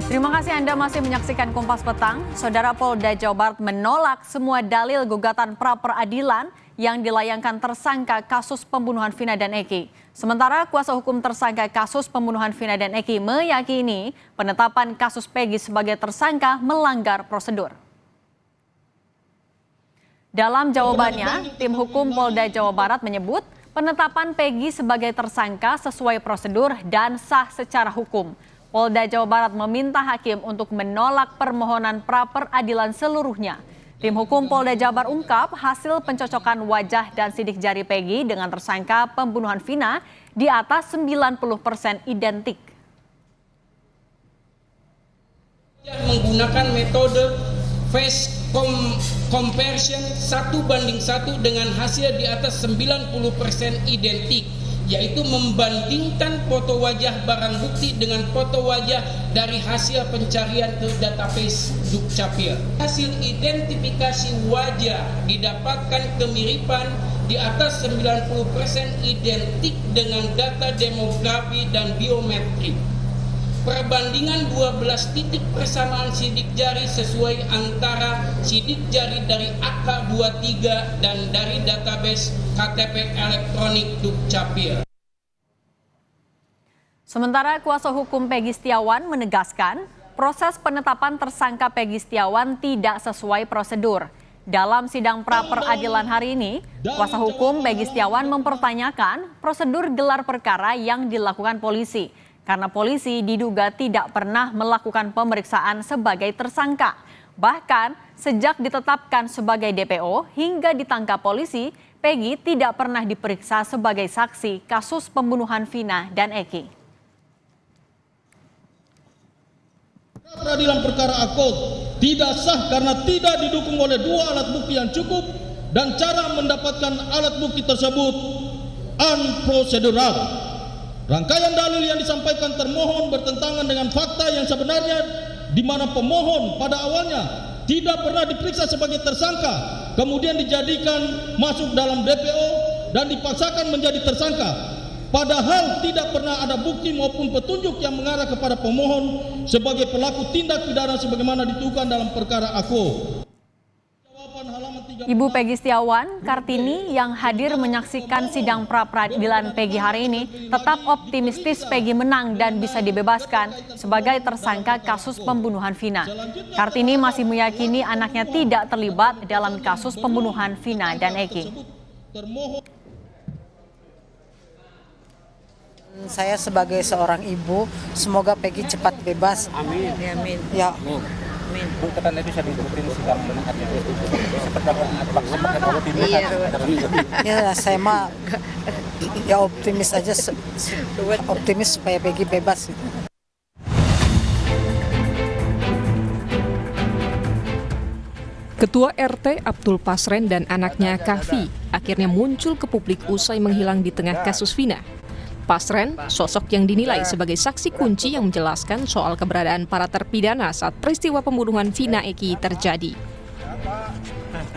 Terima kasih Anda masih menyaksikan Kompas Petang. Saudara Polda Jawa Barat menolak semua dalil gugatan pra-peradilan yang dilayangkan tersangka kasus pembunuhan Vina dan Eki. Sementara kuasa hukum tersangka kasus pembunuhan Vina dan Eki meyakini penetapan kasus Peggy sebagai tersangka melanggar prosedur. Dalam jawabannya, tim hukum Polda Jawa Barat menyebut penetapan Peggy sebagai tersangka sesuai prosedur dan sah secara hukum. Polda Jawa Barat meminta hakim untuk menolak permohonan pra-peradilan seluruhnya. Tim hukum Polda Jabar ungkap hasil pencocokan wajah dan sidik jari Peggy dengan tersangka pembunuhan Vina di atas 90% identik. Menggunakan metode face comparison 1:1 dengan hasil di atas 90% identik, yaitu membandingkan foto wajah barang bukti dengan foto wajah dari hasil pencarian ke database Dukcapil. Hasil identifikasi wajah didapatkan kemiripan di atas 90% identik dengan data demografi dan biometrik. Perbandingan 12 titik persamaan sidik jari sesuai antara sidik jari dari AK23 dan dari database KTP elektronik Dukcapil. Sementara kuasa hukum Peggy Setiawan menegaskan proses penetapan tersangka Peggy Setiawan tidak sesuai prosedur. Dalam sidang pra-peradilan hari ini, kuasa hukum Peggy Setiawan mempertanyakan prosedur gelar perkara yang dilakukan polisi. Karena polisi diduga tidak pernah melakukan pemeriksaan sebagai tersangka. Bahkan sejak ditetapkan sebagai DPO hingga ditangkap polisi, Peggy tidak pernah diperiksa sebagai saksi kasus pembunuhan Vina dan Eki. Peradilan perkara Akut tidak sah karena tidak didukung oleh dua alat bukti yang cukup dan cara mendapatkan alat bukti tersebut unprocedural. Rangkaian dalil yang disampaikan termohon bertentangan dengan fakta yang sebenarnya, di mana pemohon pada awalnya tidak pernah diperiksa sebagai tersangka, kemudian dijadikan masuk dalam DPO dan dipaksakan menjadi tersangka. Padahal tidak pernah ada bukti maupun petunjuk yang mengarah kepada pemohon sebagai pelaku tindak pidana sebagaimana dituduhkan dalam perkara AKO. Ibu Peggy Setiawan, Kartini, yang hadir menyaksikan sidang pra-peradilan Peggy hari ini, tetap optimistis Peggy menang dan bisa dibebaskan sebagai tersangka kasus pembunuhan Vina. Kartini masih meyakini anaknya tidak terlibat dalam kasus pembunuhan Vina dan Eki. Saya sebagai seorang ibu, semoga Peggy cepat bebas. Amin. Amin. Ya. Amin. Katanya bisa diikutin sidang Ya, saya mah ya optimis aja, optimis supaya Peggy bebas. Ketua RT Abdul Pasren dan anaknya Kavi akhirnya muncul ke publik usai menghilang di tengah kasus Vina. Pasren, sosok yang dinilai sebagai saksi kunci yang menjelaskan soal keberadaan para terpidana saat peristiwa pembunuhan Vina Eki terjadi.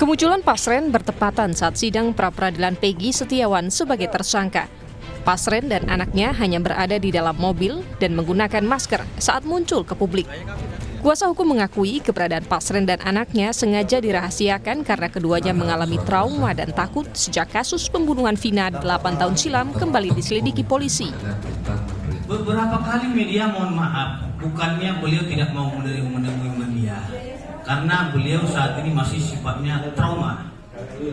Kemunculan Pasren bertepatan saat sidang pra-peradilan Peggy Setiawan sebagai tersangka. Pasren dan anaknya hanya berada di dalam mobil dan menggunakan masker saat muncul ke publik. Kuasa hukum mengakui keberadaan Pasren dan anaknya sengaja dirahasiakan karena keduanya mengalami trauma dan takut sejak kasus pembunuhan Vina 8 tahun silam kembali diselidiki polisi. Beberapa kali media mohon maaf, bukannya beliau tidak mau menemui media, karena beliau saat ini masih sifatnya trauma.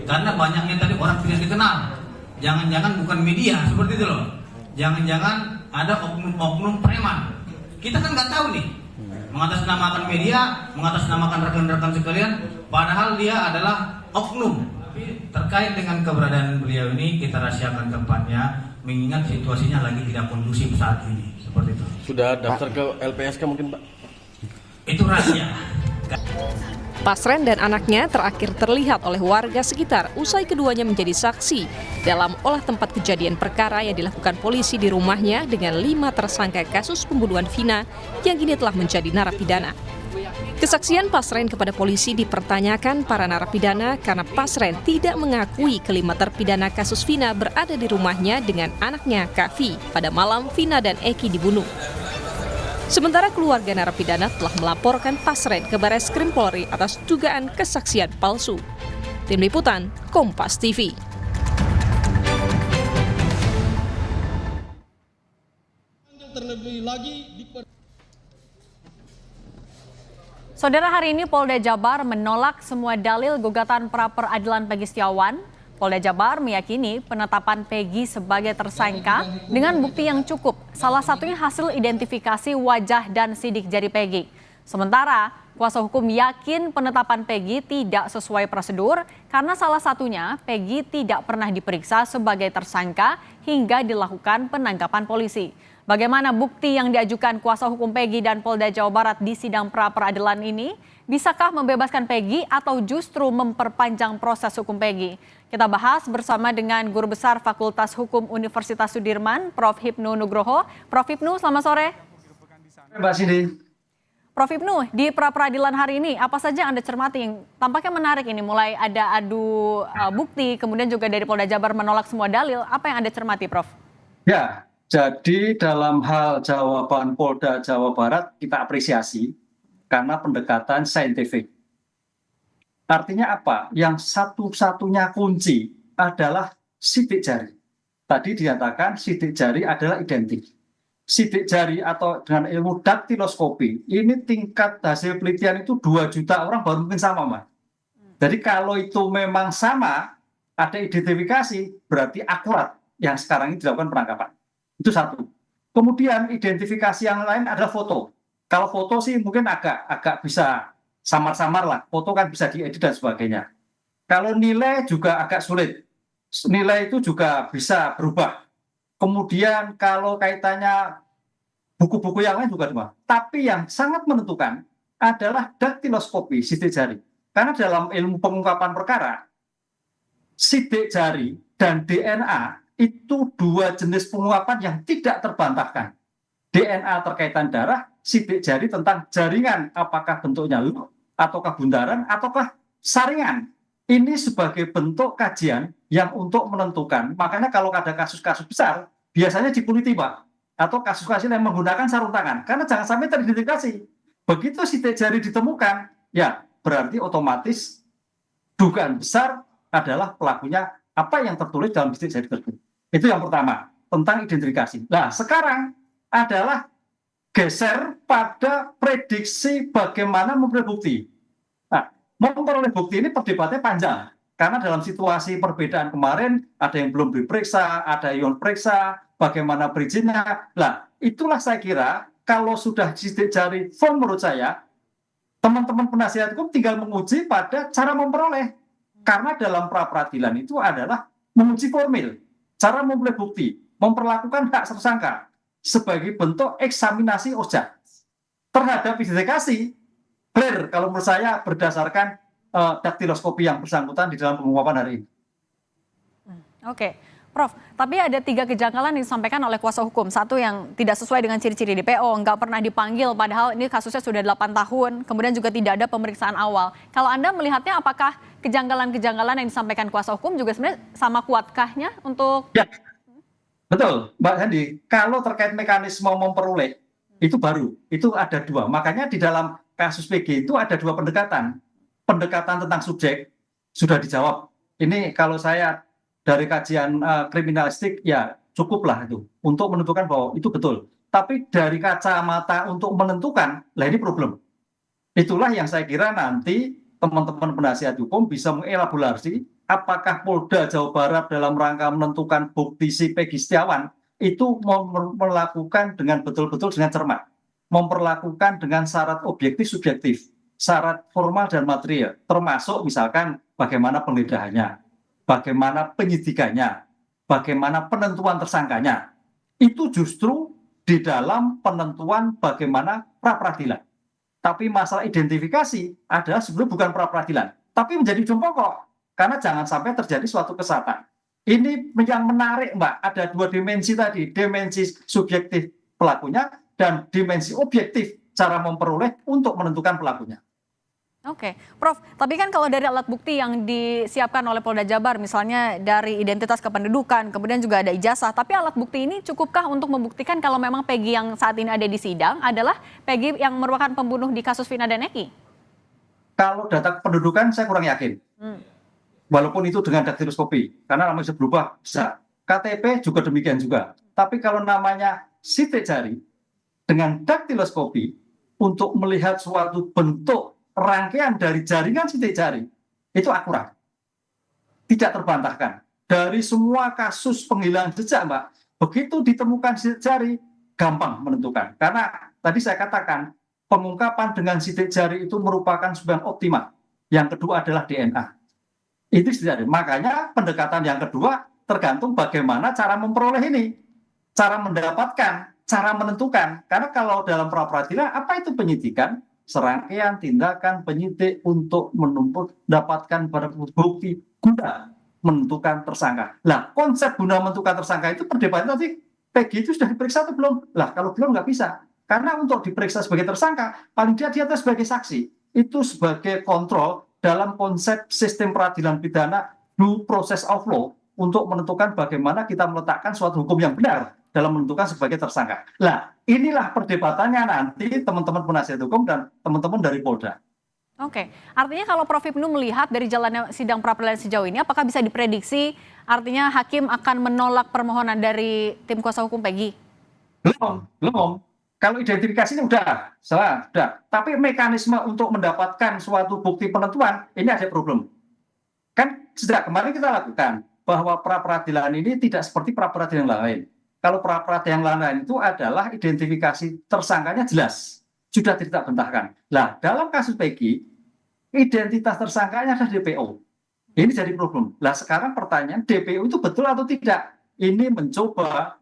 Karena banyaknya tadi orang tidak dikenal. Jangan-jangan bukan media seperti itu loh. Jangan-jangan ada oknum-oknum preman. Kita kan nggak tahu nih. Mengatasnamakan media, mengatasnamakan rekan-rekan sekalian, padahal dia adalah oknum. Terkait dengan keberadaan beliau ini, kita rahasiakan tempatnya, mengingat situasinya lagi tidak kondusif saat ini. Seperti itu. Sudah daftar ke LPSK mungkin, Pak? Itu rahasia. Pasren dan anaknya terakhir terlihat oleh warga sekitar usai keduanya menjadi saksi dalam olah tempat kejadian perkara yang dilakukan polisi di rumahnya dengan 5 tersangka kasus pembunuhan Vina yang kini telah menjadi narapidana. Kesaksian Pasren kepada polisi dipertanyakan para narapidana karena Pasren tidak mengakui kelima terpidana kasus Vina berada di rumahnya dengan anaknya Kavi pada malam Vina dan Eki dibunuh. Sementara keluarga narapidana telah melaporkan Pasren ke Barreskrim Polri atas dugaan kesaksian palsu. Tim Liputan, Kompas TV. Terlebih lagi Saudara, hari ini Polda Jabar menolak semua dalil gugatan pra-peradilan Peggy Setiawan. Polda Jabar meyakini penetapan Peggy sebagai tersangka dengan bukti yang cukup. Salah satunya hasil identifikasi wajah dan sidik jari Peggy. Sementara kuasa hukum yakin penetapan Peggy tidak sesuai prosedur karena salah satunya Peggy tidak pernah diperiksa sebagai tersangka hingga dilakukan penangkapan polisi. Bagaimana bukti yang diajukan kuasa hukum Peggy dan Polda Jawa Barat di sidang pra-peradilan ini? Bisakah membebaskan Peggy atau justru memperpanjang proses hukum Peggy? Kita bahas bersama dengan Guru Besar Fakultas Hukum Universitas Sudirman, Prof. Hipnu Nugroho. Prof. Hipnu, selamat sore. Mbak Cindy. Prof. Hipnu, di pra-peradilan hari ini apa saja Anda cermati yang tampaknya menarik ini? Mulai ada adu bukti, kemudian juga dari Polda Jabar menolak semua dalil. Apa yang Anda cermati, Prof? Ya, jadi dalam hal jawaban Polda Jawa Barat kita apresiasi karena pendekatan saintifik. Artinya apa? Yang satu-satunya kunci adalah sidik jari. Tadi dinyatakan sidik jari adalah identik. Sidik jari atau dengan ilmu daktiloskopi, ini tingkat hasil penelitian itu 2 juta orang baru mungkin sama, Mas. Jadi kalau itu memang sama, ada identifikasi, berarti akurat yang sekarang ini dilakukan penangkapan. Itu satu. Kemudian identifikasi yang lain adalah foto. Kalau foto sih mungkin agak bisa samar-samar lah. Foto kan bisa diedit dan sebagainya. Kalau nilai juga agak sulit. Nilai itu juga bisa berubah. Kemudian kalau kaitannya buku-buku yang lain juga cuma. Tapi yang sangat menentukan adalah daktiloskopi, sidik jari. Karena dalam ilmu pengungkapan perkara, sidik jari dan DNA itu 2 jenis pengungkapan yang tidak terbantahkan. DNA terkaitan darah, sidik jari tentang jaringan, apakah bentuknya loop, ataukah bundaran, ataukah saringan. Ini sebagai bentuk kajian yang untuk menentukan. Makanya kalau ada kasus-kasus besar, biasanya dikuliti, Pak. Atau kasus-kasus yang menggunakan sarung tangan. Karena jangan sampai teridentifikasi. Begitu sidik jari ditemukan, ya berarti otomatis dugaan besar adalah pelakunya apa yang tertulis dalam sidik jari tersebut. Itu yang pertama, tentang identifikasi. Nah, sekarang adalah geser pada prediksi bagaimana memperoleh bukti. Nah, memperoleh bukti ini perdebatannya panjang. Karena dalam situasi perbedaan kemarin, ada yang belum diperiksa, ada yang periksa, bagaimana perizinnya. Nah, itulah saya kira, kalau sudah sidik jari firm menurut saya, teman-teman penasihat hukum tinggal menguji pada cara memperoleh. Karena dalam pra-peradilan itu adalah menguji formil. Cara memperoleh bukti, memperlakukan hak tersangka sebagai bentuk eksaminasi OJA terhadap identifikasi. Clear kalau menurut saya berdasarkan daktiloskopi yang bersangkutan di dalam pengungkapan hari ini. Oke, Prof. Tapi ada 3 kejanggalan yang disampaikan oleh kuasa hukum. Satu yang tidak sesuai dengan ciri-ciri DPO, nggak pernah dipanggil, padahal ini kasusnya sudah 8 tahun, kemudian juga tidak ada pemeriksaan awal. Kalau Anda melihatnya, apakah kejanggalan-kejanggalan yang disampaikan kuasa hukum juga sebenarnya sama kuatkahnya untuk... Ya, betul, Mbak Sandi. Kalau terkait mekanisme memperoleh, itu baru. Itu ada 2. Makanya di dalam kasus PG itu ada 2 pendekatan. Pendekatan tentang subjek sudah dijawab. Ini kalau saya dari kajian kriminalistik ya cukuplah itu untuk menentukan bahwa itu betul. Tapi dari kacamata untuk menentukan, lah ini problem. Itulah yang saya kira nanti teman-teman penasihat hukum bisa mengelaborasi apakah Polda Jawa Barat dalam rangka menentukan bukti si Peggy Setiawan itu melakukan dengan betul-betul dengan cermat. Memperlakukan dengan syarat objektif subjektif. Syarat formal dan material, termasuk misalkan bagaimana penggeledahannya, bagaimana penyidikannya, bagaimana penentuan tersangkanya. Itu justru di dalam penentuan bagaimana pra-peradilan. Tapi masalah identifikasi adalah sebenarnya bukan pra-peradilan, tapi menjadi ujung pokok. Karena jangan sampai terjadi suatu kesalahan. Ini yang menarik, Mbak, ada 2 dimensi tadi, dimensi subjektif pelakunya dan dimensi objektif cara memperoleh untuk menentukan pelakunya. Oke, Prof. Tapi kan kalau dari alat bukti yang disiapkan oleh Polda Jabar, misalnya dari identitas kependudukan, kemudian juga ada ijazah, tapi alat bukti ini cukupkah untuk membuktikan kalau memang Peggy yang saat ini ada di sidang adalah Peggy yang merupakan pembunuh di kasus Vina dan Eki? Kalau data kependudukan saya kurang yakin. Walaupun itu dengan daktiloskopi, karena namanya bisa berubah, bisa. KTP juga demikian juga. Tapi kalau namanya sidik jari dengan daktiloskopi untuk melihat suatu bentuk rangkaian dari jaringan sidik jari, itu akurat. Tidak terbantahkan. Dari semua kasus penghilangan jejak, Mbak, begitu ditemukan sidik jari, gampang menentukan. Karena tadi saya katakan, pengungkapan dengan sidik jari itu merupakan sebuah yang optimal. Yang kedua adalah DNA. Itu sidik jari. Makanya pendekatan yang kedua tergantung bagaimana cara memperoleh ini. Cara mendapatkan, cara menentukan. Karena kalau dalam pra-peradilan, apa itu penyidikan? Serangkaian tindakan penyidik untuk mendapatkan barang bukti guna menentukan tersangka. Lah, konsep guna menentukan tersangka itu perdebatan tadi, Peggy itu sudah diperiksa atau belum? Lah, kalau belum nggak bisa. Karena untuk diperiksa sebagai tersangka, paling tidak dia sebagai saksi. Itu sebagai kontrol dalam konsep sistem peradilan pidana due process of law untuk menentukan bagaimana kita meletakkan suatu hukum yang benar dalam menentukan sebagai tersangka. Nah, inilah perdebatannya nanti teman-teman penasihat hukum dan teman-teman dari Polda. Oke, artinya kalau Prof. Hipnu melihat dari jalannya sidang pra-peradilan sejauh ini, apakah bisa diprediksi artinya hakim akan menolak permohonan dari tim kuasa hukum Peggy? Belum. Kalau identifikasi ini udah. Tapi mekanisme untuk mendapatkan suatu bukti penentuan, ini ada problem. Kan sejak kemarin kita lakukan bahwa pra-peradilan ini tidak seperti pra-peradilan lain. Kalau pra-peradilan yang lain itu adalah identifikasi tersangkanya jelas, sudah tidak bantahkan. Nah, dalam kasus Peggy, identitas tersangkanya adalah DPO. Ini jadi problem. Nah, sekarang pertanyaan, DPO itu betul atau tidak? Ini mencoba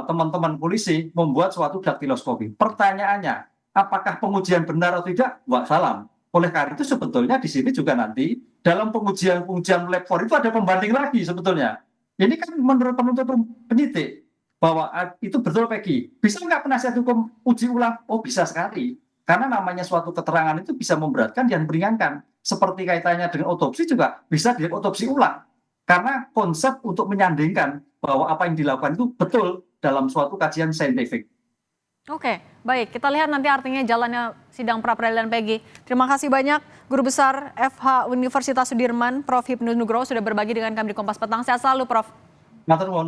teman-teman polisi membuat suatu daktiloskopi. Pertanyaannya, apakah pengujian benar atau tidak? Wah, salam. Oleh karena itu sebetulnya di sini juga nanti dalam pengujian lab 4 itu ada pembanding lagi sebetulnya. Ini kan menurut penuntut penyidik bahwa itu betul Peggy. Bisa nggak penasihat hukum uji ulang? Oh, bisa sekali. Karena namanya suatu keterangan itu bisa memberatkan dan meringankan. Seperti kaitannya dengan otopsi juga bisa diotopsi ulang. Karena konsep untuk menyandingkan bahwa apa yang dilakukan itu betul dalam suatu kajian saintifik. Oke, baik. Kita lihat nanti artinya jalannya sidang pra-peradilan Peggy. Terima kasih banyak Guru Besar FH Universitas Sudirman, Prof. Hipnu Nugroho sudah berbagi dengan kami di Kompas Petang. Sehat selalu, Prof. Matur nuwun.